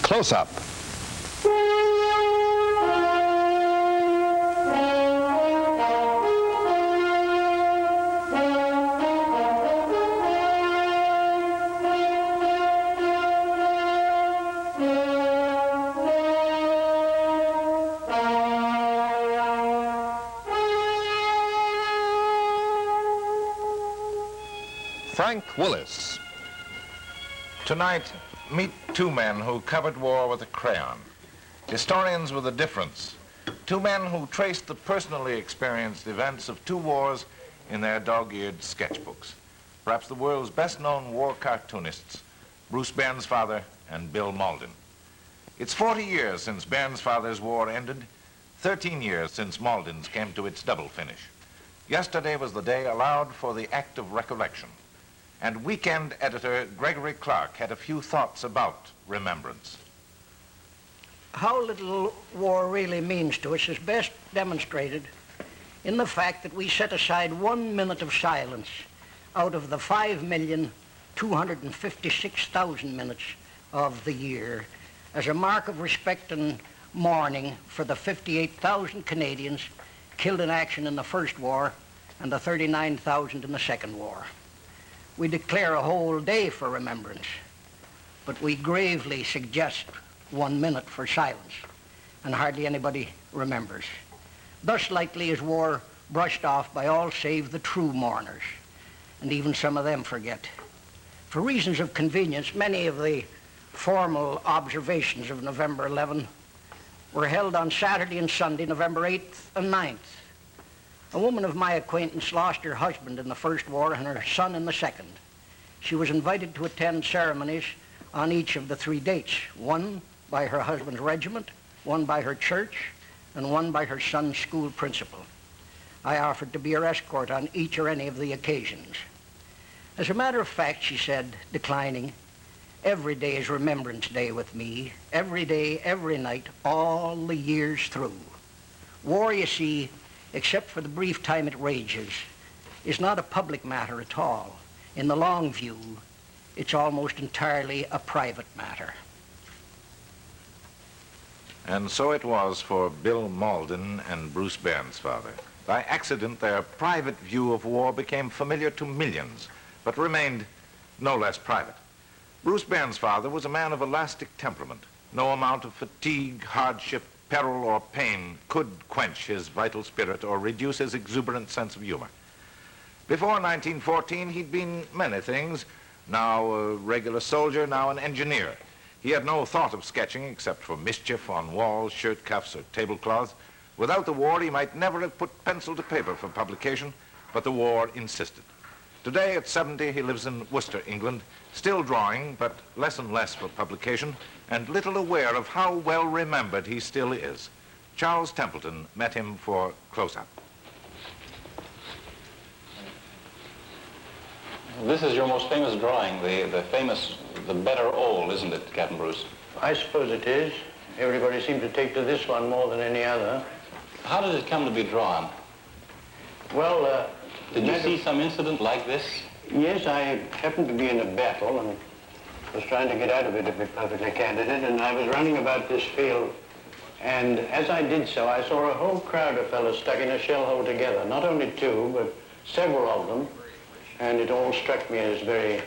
Close Up. Frank Willis. Tonight, meet two men who covered war with a crayon. Historians with a difference. Two men who traced the personally experienced events of two wars in their dog-eared sketchbooks. Perhaps the world's best-known war cartoonists, Bruce Bairnsfather and Bill Mauldin. It's 40 years since Bairnsfather's war ended, 13 years since Mauldin's came to its double finish. Yesterday was the day allowed for the act of recollection. And weekend editor Gregory Clark had a few thoughts about remembrance. How little war really means to us is best demonstrated in the fact that we set aside 1 minute of silence out of the 5,256,000 minutes of the year as a mark of respect and mourning for the 58,000 Canadians killed in action in the First War and the 39,000 in the Second War. We declare a whole day for remembrance, but we gravely suggest 1 minute for silence, and hardly anybody remembers. Thus lightly is war brushed off by all save the true mourners, and even some of them forget. For reasons of convenience, many of the formal observations of November 11 were held on Saturday and Sunday, November 8th and 9th. A woman of my acquaintance lost her husband in the First War and her son in the Second. She was invited to attend ceremonies on each of the 3 dates, one by her husband's regiment, one by her church, and one by her son's school principal. I offered to be her escort on each or any of the occasions. As a matter of fact, she said, declining, every day is Remembrance Day with me, every day, every night, all the years through. War, you see, except for the brief time it rages, is not a public matter at all. In the long view, it's almost entirely a private matter. And so it was for Bill Mauldin and Bruce Bairnsfather. By accident, their private view of war became familiar to millions, but remained no less private. Bruce Bairnsfather was a man of elastic temperament. No amount of fatigue, hardship, peril, or pain could quench his vital spirit or reduce his exuberant sense of humor. Before 1914, he'd been many things, now a regular soldier, now an engineer. He had no thought of sketching except for mischief on walls, shirt cuffs, or tablecloths. Without the war, he might never have put pencil to paper for publication, but the war insisted. Today, at 70, he lives in Worcester, England, still drawing, but less and less for publication, and little aware of how well remembered he still is. Charles Templeton met him for Close Up. This is your most famous drawing, the better old, isn't it, Captain Bruce? I suppose it is. Everybody seemed to take to this one more than any other. How did it come to be drawn? Well, did you see some incident like this? Yes, I happened to be in a battle and was trying to get out of it, to be perfectly candid, and I was running about this field, and as I did so, I saw a whole crowd of fellows stuck in a shell hole together, not only 2, but several of them, and it all struck me as very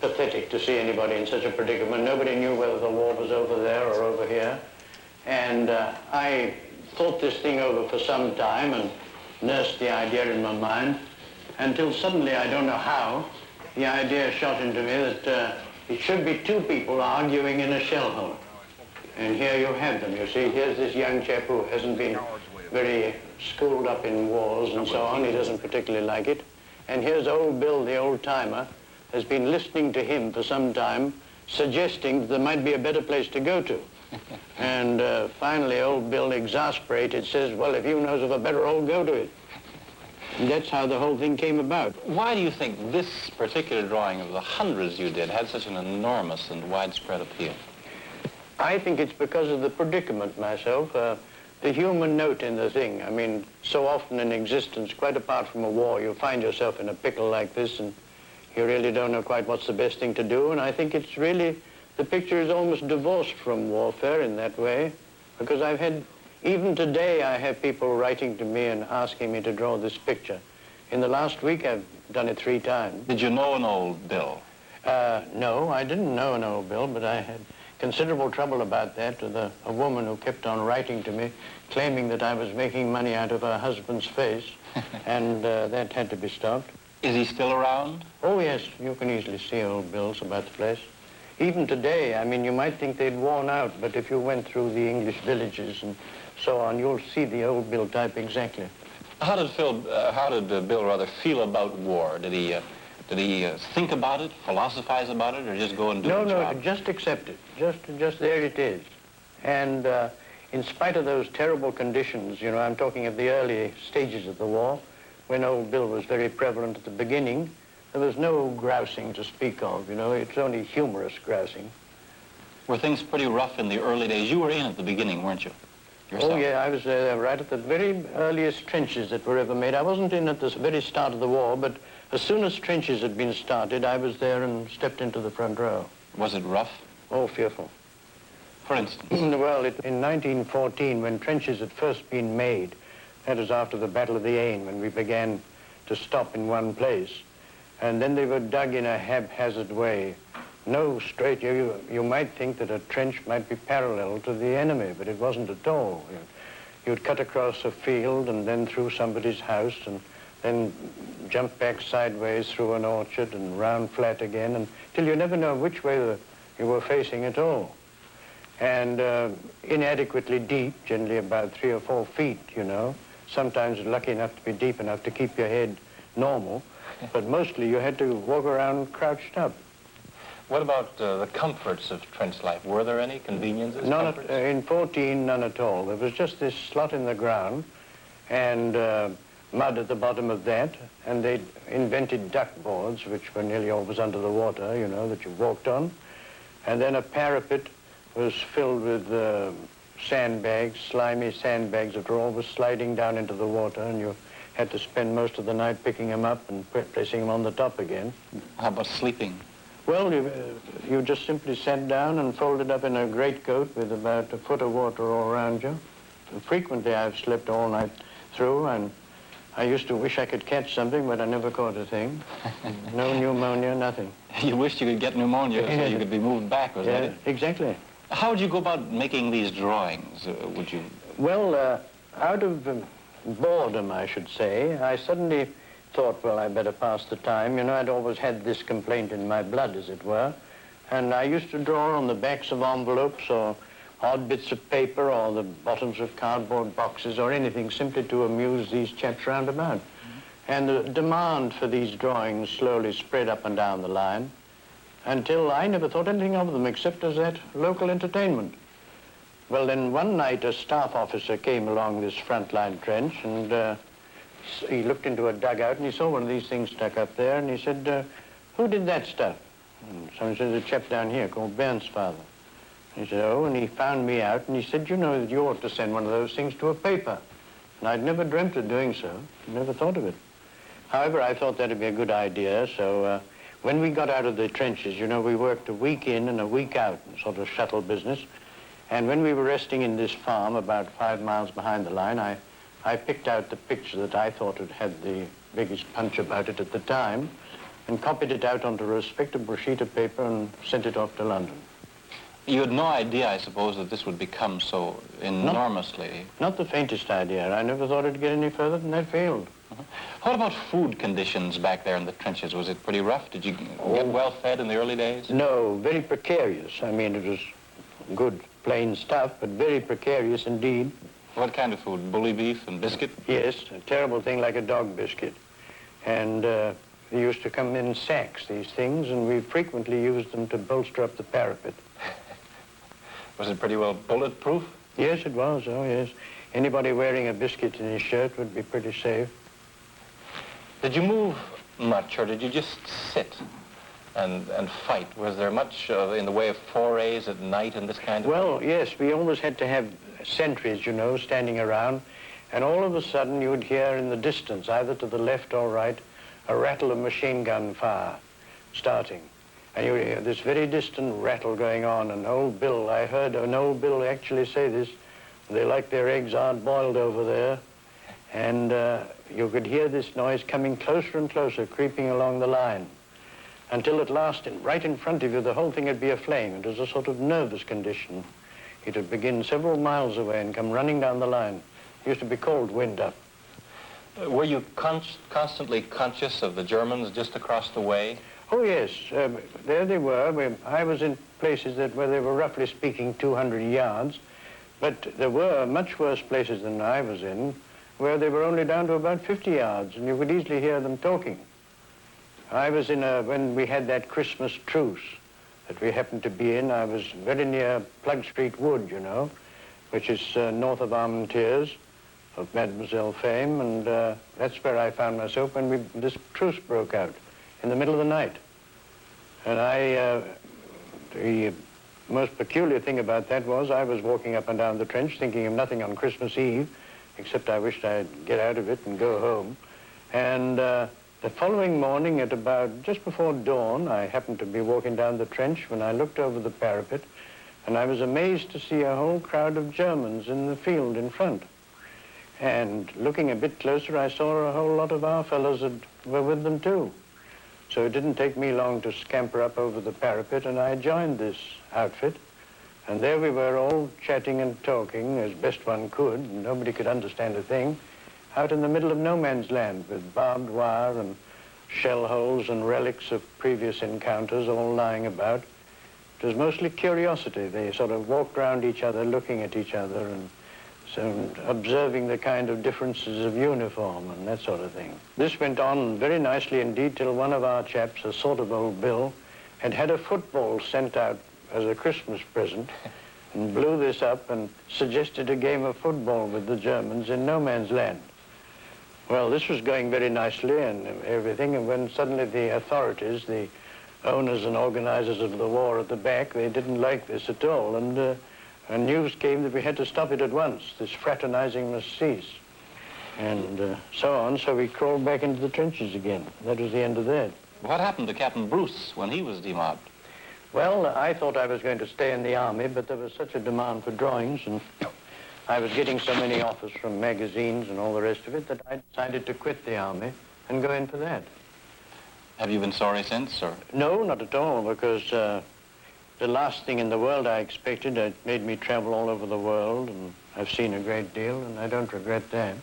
pathetic to see anybody in such a predicament. Nobody knew whether the war was over there or over here, and I thought this thing over for some time and nursed the idea in my mind, until suddenly, I don't know how, the idea shot into me that it should be 2 people arguing in a shell hole. And here you have them, you see. Here's this young chap who hasn't been very schooled up in wars and so on. He doesn't particularly like it. And here's old Bill, the old-timer, has been listening to him for some time, suggesting that there might be a better place to go to. And finally, old Bill, exasperated, says, well, if you knows of a better hole, go to it. And that's how the whole thing came about. Why do you think this particular drawing of the hundreds you did had such an enormous and widespread appeal? I think it's because of the predicament myself, the human note in the thing. I mean, so often in existence, quite apart from a war, you find yourself in a pickle like this and you really don't know quite what's the best thing to do. And I think it's really The picture is almost divorced from warfare in that way, because even today I have people writing to me and asking me to draw this picture. In the last week I've done it 3 times. Did you know an old Bill? No, I didn't know an old Bill, but I had considerable trouble about that with a woman who kept on writing to me, claiming that I was making money out of her husband's face, and that had to be stopped. Is he still around? Oh, yes, you can easily see old bills about the place. Even today, I mean, you might think they'd worn out, but if you went through the English villages and so on, you'll see the old bill type exactly. How did Bill rather feel about war? Did he think about it, philosophize about it, or just go and do the job? No, just accept it. Just there it is. And in spite of those terrible conditions, you know, I'm talking of the early stages of the war, when old Bill was very prevalent at the beginning, there was no grousing to speak of, you know, it's only humorous grousing. Were things pretty rough in the early days? You were in at the beginning, weren't you? Yourself? Oh, yeah, I was right at the very earliest trenches that were ever made. I wasn't in at the very start of the war, but as soon as trenches had been started, I was there and stepped into the front row. Was it rough? Oh, fearful. For instance? Well, in 1914, when trenches had first been made, that was after the Battle of the Aisne, when we began to stop in one place. And then they were dug in a haphazard way. No straight, you might think that a trench might be parallel to the enemy, but it wasn't at all. You'd cut across a field and then through somebody's house and then jump back sideways through an orchard and round flat again until you never know which way you were facing at all. And inadequately deep, generally about 3 or 4 feet, you know. Sometimes lucky enough to be deep enough to keep your head normal, but mostly you had to walk around crouched up. What about the comforts of trench life? Were there any conveniences? In 14, none at all. There was just this slot in the ground and mud at the bottom of that, and they'd invented duck boards, which were nearly always under the water, you know, that you walked on. And then a parapet was filled with sandbags, slimy sandbags that were always sliding down into the water, and you had to spend most of the night picking them up and placing them on the top again. How about sleeping? Well, you just simply sat down and folded up in a greatcoat with about a foot of water all around you. And frequently I've slept all night through, and I used to wish I could catch something, but I never caught a thing. No pneumonia, nothing. You wished you could get pneumonia so you could be moved back, was that it? Exactly. How would you go about making these drawings? Would you? Well, out of boredom, I should say, I suddenly thought, well, I better pass the time. You know, I'd always had this complaint in my blood, as it were. And I used to draw on the backs of envelopes or odd bits of paper or the bottoms of cardboard boxes or anything, simply to amuse these chaps round about. And the demand for these drawings slowly spread up and down the line until I never thought anything of them except as that local entertainment. Well, then one night a staff officer came along this front line trench and he looked into a dugout and he saw one of these things stuck up there and he said, who did that stuff? And someone said, a chap down here called Bairnsfather. He said, oh, and he found me out and he said, you know that you ought to send one of those things to a paper. And I'd never dreamt of doing so, never thought of it. However, I thought that'd be a good idea, so when we got out of the trenches, you know, we worked a week in and a week out, sort of shuttle business. And when we were resting in this farm about 5 miles behind the line, I picked out the picture that I thought had the biggest punch about it at the time and copied it out onto a respectable sheet of paper and sent it off to London. You had no idea, I suppose, that this would become so enormously... Not the faintest idea. I never thought it'd get any further than that field. What about food conditions back there in the trenches? Was it pretty rough? Did you get well fed in the early days? No, very precarious. I mean, it was good, plain stuff, but very precarious indeed. What kind of food? Bully beef and biscuit? Yes, a terrible thing like a dog biscuit. And they used to come in sacks, these things, and we frequently used them to bolster up the parapet. Was it pretty well bulletproof? Yes, it was, oh yes. Anybody wearing a biscuit in his shirt would be pretty safe. Did you move much, or did you just sit and fight? Was there much in the way of forays at night and this kind of Well, yes, we always had to have sentries, you know, standing around, and all of a sudden you would hear in the distance, either to the left or right, a rattle of machine gun fire starting. And you hear this very distant rattle going on, and old Bill, I heard an old Bill actually say this, they like their eggs hard-boiled over there, and you could hear this noise coming closer and closer, creeping along the line, until at last, right in front of you, the whole thing would be aflame. It was a sort of nervous condition. It would begin several miles away and come running down the line. It used to be called wind up. Were you constantly conscious of the Germans just across the way? Oh, yes. There they were. I was in places where they were, roughly speaking, 200 yards. But there were much worse places than I was in, where they were only down to about 50 yards, and you could easily hear them talking. I was in when we had that Christmas truce that we happened to be in, I was very near Plug Street Wood, you know, which is north of Armentières, of Mademoiselle fame, and that's where I found myself when this truce broke out in the middle of the night. And the most peculiar thing about that was I was walking up and down the trench thinking of nothing on Christmas Eve, except I wished I'd get out of it and go home. And the following morning at about just before dawn, I happened to be walking down the trench when I looked over the parapet, and I was amazed to see a whole crowd of Germans in the field in front. And looking a bit closer, I saw a whole lot of our fellows that were with them too. So it didn't take me long to scamper up over the parapet, and I joined this outfit. And there we were, all chatting and talking as best one could, and nobody could understand a thing, out in the middle of no man's land with barbed wire and shell holes and relics of previous encounters all lying about. It was mostly curiosity. They sort of walked around each other, looking at each other, and so observing the kind of differences of uniform and that sort of thing. This went on very nicely indeed till one of our chaps, a sort of old Bill, had a football sent out as a Christmas present and blew this up and suggested a game of football with the Germans in no man's land. Well, this was going very nicely and everything, and when suddenly the authorities, the owners and organizers of the war at the back, they didn't like this at all, and news came that we had to stop it at once. This fraternizing must cease, and so on. So we crawled back into the trenches again. That was the end of that. What happened to Captain Bruce when he was demobbed? Well, I thought I was going to stay in the army, but there was such a demand for drawings, and I was getting so many offers from magazines and all the rest of it that I decided to quit the army and go in for that. Have you been sorry since, or? No, not at all, because the last thing in the world I expected. It made me travel all over the world, and I've seen a great deal, and I don't regret that.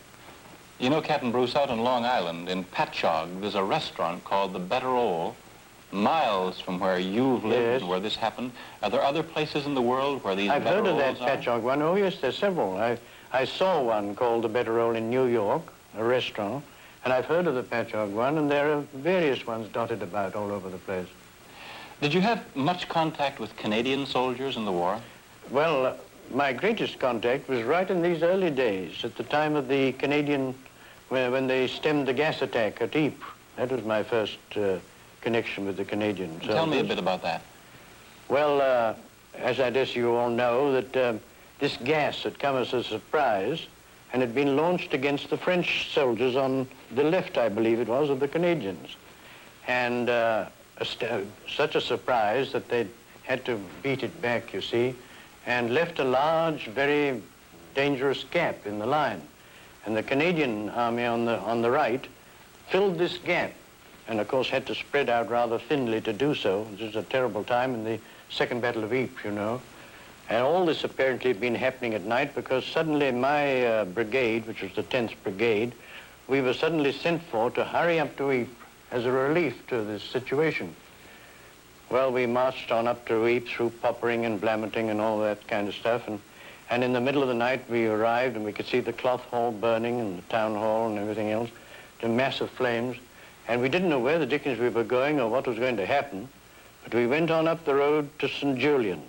You know, Captain Bruce, out on Long Island, in Patchogue, there's a restaurant called the Better Ole, miles from where you've lived, yes, and where this happened. Are there other places in the world where these I've Better heard of that Oles are? Patchogue one. Oh, yes, there's several. I saw one called the Better Ole in New York, a restaurant, and I've heard of the Patchogue one, and there are various ones dotted about all over the place. Did you have much contact with Canadian soldiers in the war? Well, my greatest contact was right in these early days, at the time of the Canadian, when they stemmed the gas attack at Ypres. That was my first connection with the Canadians. Tell me a bit about that. Well, as I guess you all know, that this gas had come as a surprise and had been launched against the French soldiers on the left, I believe it was, of the Canadians. And such a surprise that they had to beat it back, you see, and left a large, very dangerous gap in the line. And the Canadian army on the right filled this gap, and of course had to spread out rather thinly to do so. This was a terrible time in the Second Battle of Ypres, you know. And all this apparently had been happening at night because suddenly my brigade, which was the 10th Brigade, we were suddenly sent for to hurry up to Ypres as a relief to this situation. Well, we marched on up to Ypres through Poppering and Blamerting and all that kind of stuff, and in the middle of the night we arrived and we could see the cloth hall burning and the town hall and everything else, the massive flames, and we didn't know where the dickens we were going or what was going to happen, but we went on up the road to St. Julian,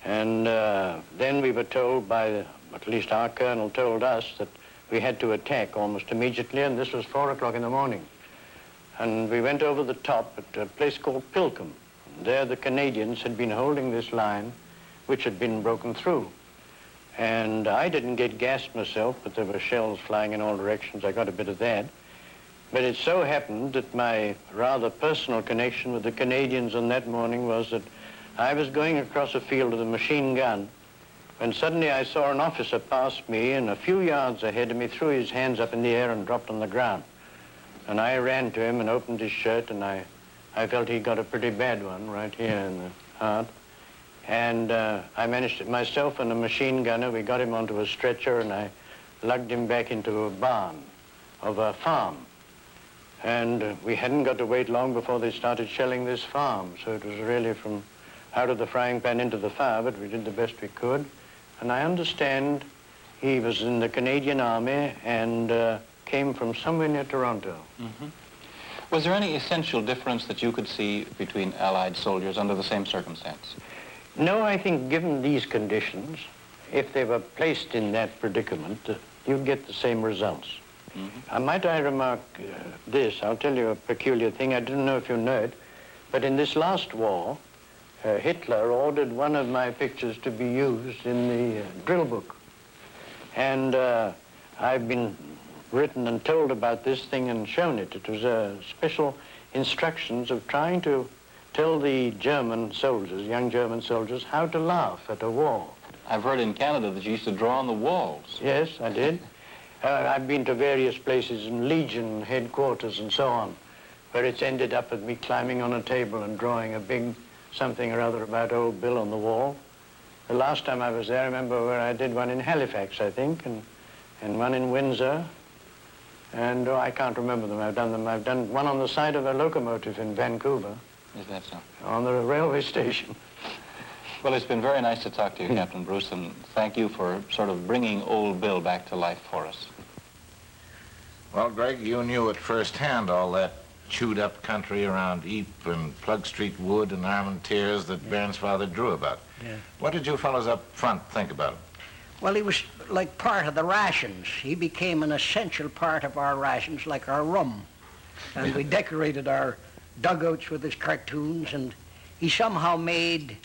and then we were told at least our colonel told us that we had to attack almost immediately, and this was 4 o'clock in the morning. And we went over the top at a place called Pilcombe. There the Canadians had been holding this line, which had been broken through. And I didn't get gassed myself, but there were shells flying in all directions. I got a bit of that. But it so happened that my rather personal connection with the Canadians on that morning was that I was going across a field with a machine gun when suddenly I saw an officer pass me, and a few yards ahead of me threw his hands up in the air and dropped on the ground. And I ran to him and opened his shirt, and I felt he got a pretty bad one right here in the heart. And I managed it myself and a machine gunner. We got him onto a stretcher, and I lugged him back into a barn of a farm. And we hadn't got to wait long before they started shelling this farm. So it was really from out of the frying pan into the fire, but we did the best we could. And I understand he was in the Canadian Army and came from somewhere near Toronto. Mm-hmm. Was there any essential difference that you could see between Allied soldiers under the same circumstance? No, I think given these conditions, if they were placed in that predicament, you'd get the same results. Mm-hmm. Might I remark this? I'll tell you a peculiar thing. I don't know if you know it, but in this last war, Hitler ordered one of my pictures to be used in the drill book. And I've been written and told about this thing and shown it. It was special instructions of trying to tell the German soldiers, young German soldiers, how to laugh at a war. I've heard in Canada that you used to draw on the walls. Yes, I did. I've been to various places in Legion headquarters and so on, where it's ended up with me climbing on a table and drawing a big something or other about old Bill on the wall. The last time I was there, I remember where I did one in Halifax, I think, and one in Windsor. And I can't remember them. I've done them. I've done one on the side of a locomotive in Vancouver. Is that so? On the railway station. Well, it's been very nice to talk to you, Captain Bruce, and thank you for sort of bringing old Bill back to life for us. Well, Greg, you knew at first hand all that chewed-up country around Ypres and Plug Street Wood and Armentières that Bairnsfather drew about. Yeah. What did you fellows up front think about him? Well, he was like part of the rations. He became an essential part of our rations, like our rum. And we decorated our dugouts with his cartoons, and he somehow made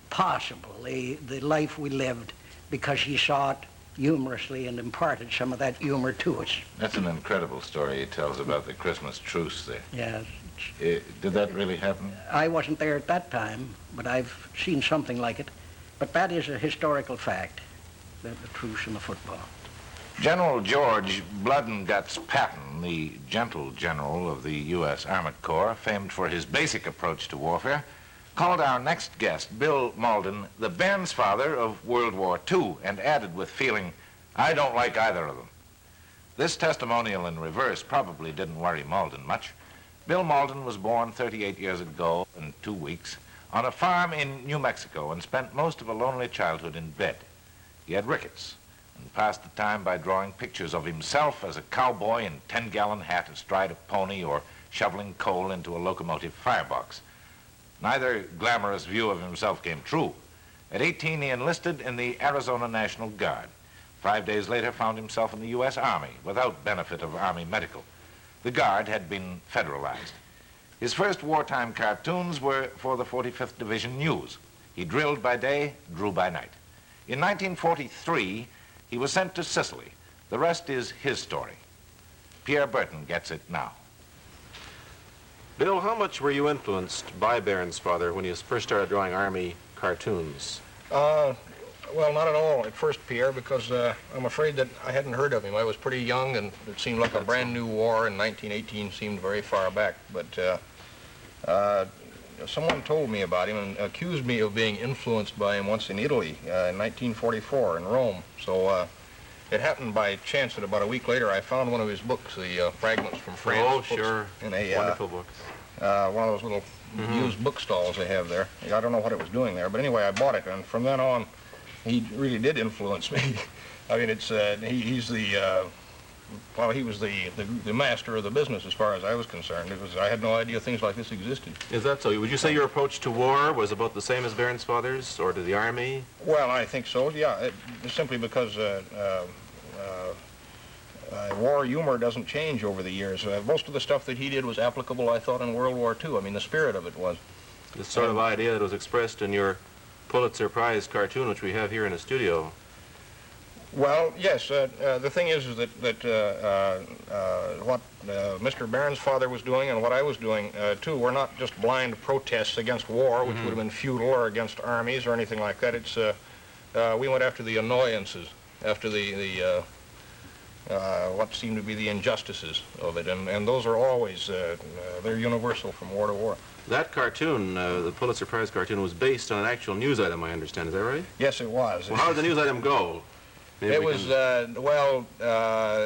possible the life we lived because he saw it humorously and imparted some of that humor to us. That's an incredible story he tells about the Christmas truce there. Yes. Did that really happen? I wasn't there at that time, but I've seen something like it. But that is a historical fact, the truce in the football. General George Blood and Guts Patton, the gentle general of the U.S. Armored Corps, famed for his basic approach to warfare, called our next guest, Bill Mauldin, the Bairnsfather of World War II, and added with feeling, "I don't like either of them." This testimonial in reverse probably didn't worry Mauldin much. Bill Mauldin was born 38 years ago in 2 weeks on a farm in New Mexico and spent most of a lonely childhood in bed. He had rickets and passed the time by drawing pictures of himself as a cowboy in 10-gallon hat astride a pony or shoveling coal into a locomotive firebox. Neither glamorous view of himself came true. At 18, he enlisted in the Arizona National Guard. 5 days later, found himself in the U.S. Army without benefit of Army medical. The Guard had been federalized. His first wartime cartoons were for the 45th Division News. He drilled by day, drew by night. In 1943, he was sent to Sicily. The rest is his story. Pierre Burton gets it now. Bill, how much were you influenced by Bairnsfather when you first started drawing Army cartoons? Well, not at all at first, Pierre, because I'm afraid that I hadn't heard of him. I was pretty young, and it seemed like a brand new war, and 1918 seemed very far back. But someone told me about him and accused me of being influenced by him once in Italy in 1944 in Rome. So it happened by chance that about a week later I found one of his books, the Fragments from France. Oh, books, sure. in a wonderful books. one of those little used book stalls they have there. I don't know what it was doing there, but anyway, I bought it, and from then on, he really did influence me. I mean, it's he's the well, he was the master of the business as far as I was concerned. I had no idea things like this existed. Is that so? Would you say your approach to war was about the same as Bairnsfather's, or to the Army? Well, I think so, yeah. Simply because war humor doesn't change over the years. Most of the stuff that he did was applicable, I thought, in World War II. I mean, the spirit of it was. This sort of idea that was expressed in your Pulitzer Prize cartoon, which we have here in the studio. Well, yes. The thing is that what Mr. Bairnsfather was doing and what I was doing, too, were not just blind protests against war, which would have been futile, or against armies or anything like that. It's we went after the annoyances, after the what seemed to be the injustices of it, and those are always, they're universal from war to war. That cartoon, the Pulitzer Prize cartoon, was based on an actual news item, I understand. Is that right? Yes, it was. Well, how did the news item go? Maybe it was, well,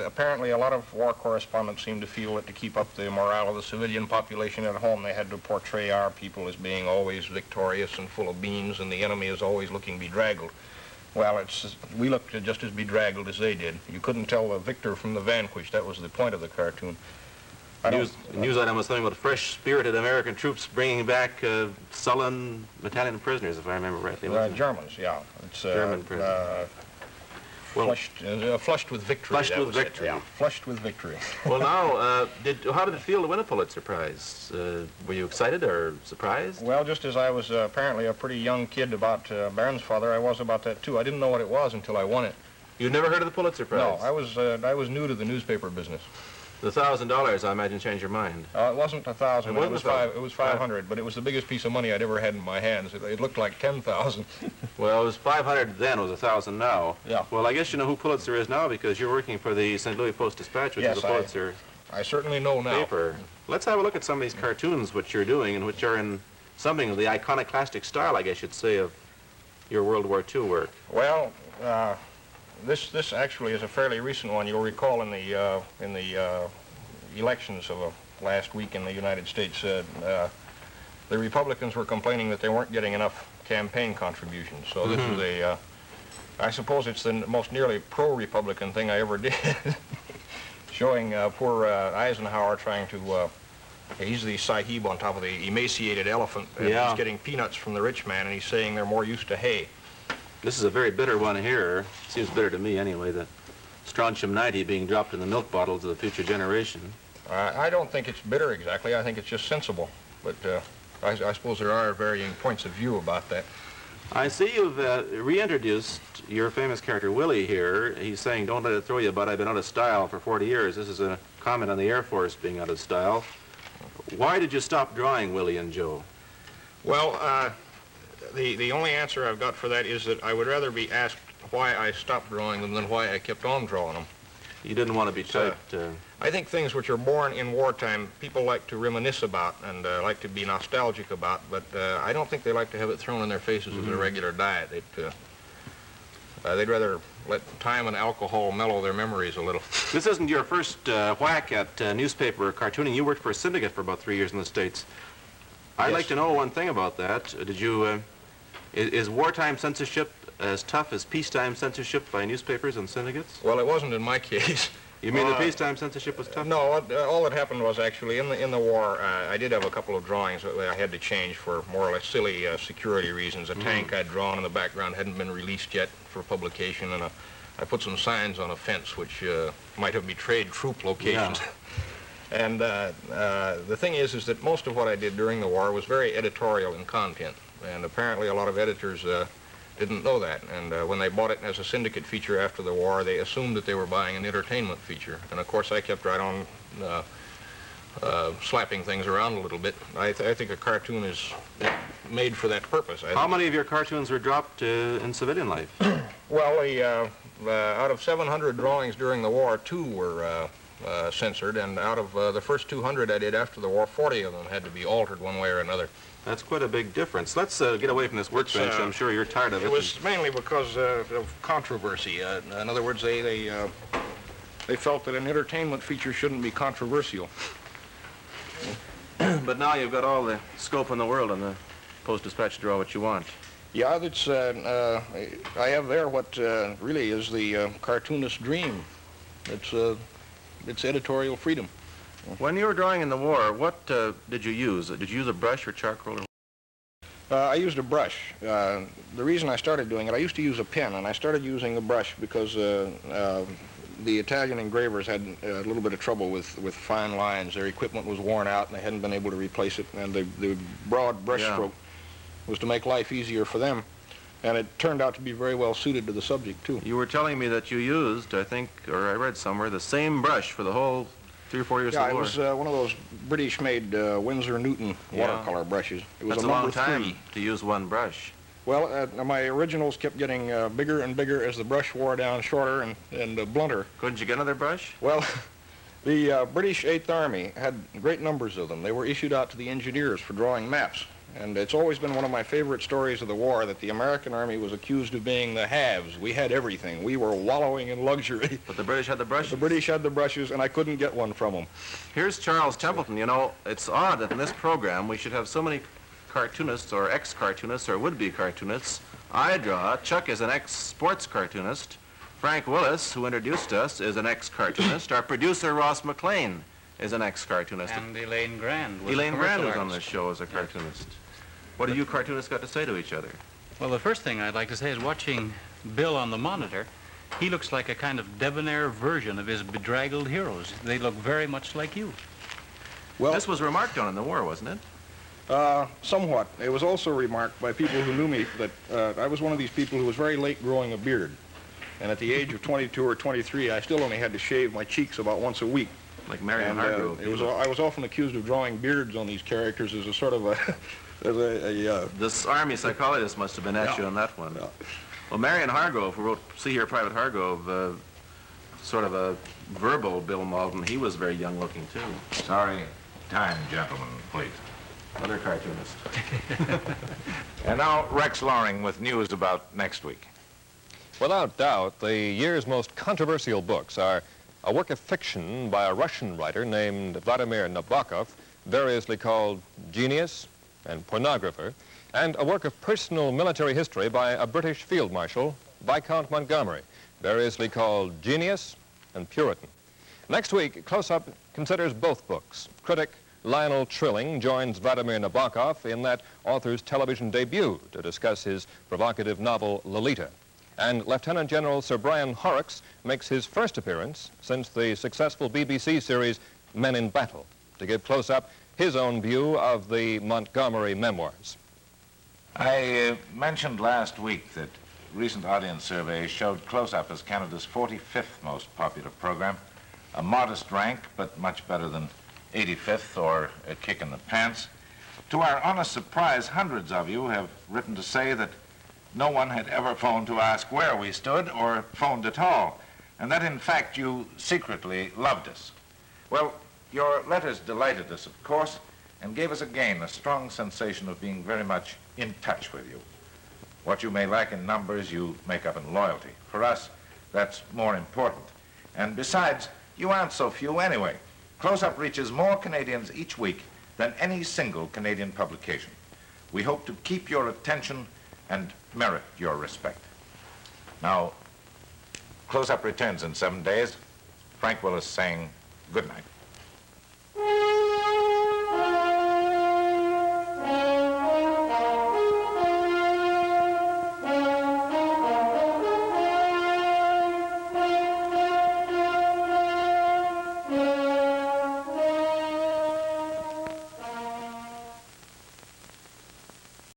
apparently a lot of war correspondents seemed to feel that to keep up the morale of the civilian population at home, they had to portray our people as being always victorious and full of beans, and the enemy is always looking bedraggled. Well, we looked just as bedraggled as they did. You couldn't tell the victor from the vanquished. That was the point of the cartoon. The news item was something about fresh-spirited American troops bringing back sullen Italian prisoners, if I remember rightly. Germans, yeah. It's German prisoners. Flushed with victory. Flushed with victory. Yeah, flushed with victory. Well, now, how did it feel to win a Pulitzer Prize? Were you excited or surprised? Well, just as I was apparently a pretty young kid about Bairnsfather, I was about that too. I didn't know what it was until I won it. You'd never heard of the Pulitzer Prize? No, I was new to the newspaper business. The $1,000, I imagine, changed your mind. It wasn't 1,000. It was It was 500, but it was the biggest piece of money I'd ever had in my hands. It looked like 10,000. Well, it was 500 then. It was 1,000 now. Yeah. Well, I guess you know who Pulitzer is now because you're working for the St. Louis Post-Dispatch, which is a Pulitzer I certainly know now. paper. Let's have a look at some of these cartoons which you're doing and which are in something of the iconoclastic style, I guess you'd say, of your World War II work. Well, this actually is a fairly recent one. You'll recall in the elections of last week in the United States, the Republicans were complaining that they weren't getting enough campaign contributions. So this is I suppose it's the most nearly pro-Republican thing I ever did, showing poor Eisenhower trying to, he's the sahib on top of the emaciated elephant, and he's getting peanuts from the rich man, and he's saying they're more used to hay. This is a very bitter one here. Seems bitter to me anyway, the strontium 90 being dropped in the milk bottles of the future generation. I don't think it's bitter exactly. I think it's just sensible. But I suppose there are varying points of view about that. I see you've reintroduced your famous character Willie here. He's saying, "Don't let it throw you, but I've been out of style for 40 years." This is a comment on the Air Force being out of style. Why did you stop drawing Willie and Joe? Well, the only answer I've got for that is that I would rather be asked why I stopped drawing them than why I kept on drawing them. You didn't want to be typed. I think things which are born in wartime, people like to reminisce about and like to be nostalgic about, but I don't think they like to have it thrown in their faces as a regular diet. They'd rather let time and alcohol mellow their memories a little. This isn't your first whack at newspaper cartooning. You worked for a syndicate for about 3 years in the States. I'd like to know one thing about that. Did you, is wartime censorship as tough as peacetime censorship by newspapers and syndicates? Well, it wasn't in my case. You mean the peacetime censorship was tough? No, all that happened was actually in the war, I did have a couple of drawings that I had to change for more or less silly security reasons. A tank I'd drawn in the background hadn't been released yet for publication, and I put some signs on a fence which might have betrayed troop locations. Yeah. And the thing is that most of what I did during the war was very editorial in content, and apparently a lot of editors didn't know that, and when they bought it as a syndicate feature after the war, they assumed that they were buying an entertainment feature. And of course, I kept right on slapping things around a little bit. I think a cartoon is made for that purpose. How many of your cartoons were dropped in civilian life? Well, out of 700 drawings during the war, 2 were censored, and out of the first 200 I did after the war, 40 of them had to be altered one way or another. That's quite a big difference. Let's get away from this workbench. I'm sure you're tired of it. It was mainly because of controversy. In other words, they felt that an entertainment feature shouldn't be controversial. But now you've got all the scope in the world on the Post-Dispatch to draw what you want. Yeah, that's. I have there what really is the cartoonist's dream. It's editorial freedom. When you were drawing in the war, what did you use? Did you use a brush or charcoal? I used a brush. The reason I started doing it, I used to use a pen, and I started using a brush because the Italian engravers had a little bit of trouble with fine lines. Their equipment was worn out, and they hadn't been able to replace it, and the broad brush stroke was to make life easier for them. And it turned out to be very well suited to the subject, too. You were telling me that you used, I think, or I read somewhere, the same brush for the whole 3 or 4 years of the war. Yeah, it was one of those British-made Winsor Newton watercolor brushes. It was That's a a long number time 3. to use one brush. Well, my originals kept getting bigger and bigger as the brush wore down, shorter and blunter. Couldn't you get another brush? Well, the British 8th Army had great numbers of them. They were issued out to the engineers for drawing maps. And it's always been one of my favorite stories of the war that the American Army was accused of being the haves. We had everything. We were wallowing in luxury. But the British had the brushes. The British had the brushes, and I couldn't get one from them. Here's Charles Templeton. You know, it's odd that in this program we should have so many cartoonists or ex-cartoonists or would-be cartoonists. I draw. Chuck is an ex-sports cartoonist. Frank Willis, who introduced us, is an ex-cartoonist. Our producer, Ross McLean, is an ex-cartoonist. And Elaine Grand was Elaine a Grand commercial was on artist. this show as a cartoonist. What have you cartoonists got to say to each other? Well, the first thing I'd like to say is watching Bill on the monitor, he looks like a kind of debonair version of his bedraggled heroes. They look very much like you. Well, This was remarked on in the war, wasn't it? somewhat. It was also remarked by people who knew me that I was one of these people who was very late growing a beard. And at the age of 22 or 23, I still only had to shave my cheeks about once a week. Like Marion And Hargrove. I was often accused of drawing beards on these characters as a sort of a, This Army psychologist must have been at you on that one. Yeah. Well, Marion Hargrove, who wrote See Here, Private Hargrove, sort of a verbal Bill Mauldin, he was very young-looking, too. Sorry. Time, gentlemen, please. Other cartoonist. And now, Rex Loring with news about next week. Without doubt, the year's most controversial books are a work of fiction by a Russian writer named Vladimir Nabokov, variously called Genius and Pornographer, and a work of personal military history by a British field marshal, Viscount Montgomery, variously called Genius and Puritan. Next week, Close Up considers both books. Critic Lionel Trilling joins Vladimir Nabokov in that author's television debut to discuss his provocative novel Lolita. And Lieutenant General Sir Brian Horrocks makes his first appearance since the successful BBC series Men in Battle, to give Close Up his own view of the Montgomery memoirs. I mentioned last week that recent audience surveys showed Close Up as Canada's 45th most popular program, a modest rank, but much better than 85th or a kick in the pants. To our honest surprise, hundreds of you have written to say that no one had ever phoned to ask where we stood or phoned at all, and that in fact you secretly loved us. Well, your letters delighted us, of course, and gave us again a strong sensation of being very much in touch with you. What you may lack in numbers, you make up in loyalty. For us, that's more important. And besides, you aren't so few anyway. Close Up reaches more Canadians each week than any single Canadian publication. We hope to keep your attention and merit your respect. Now, Close Up returns in 7 days. Frank Willis saying good night.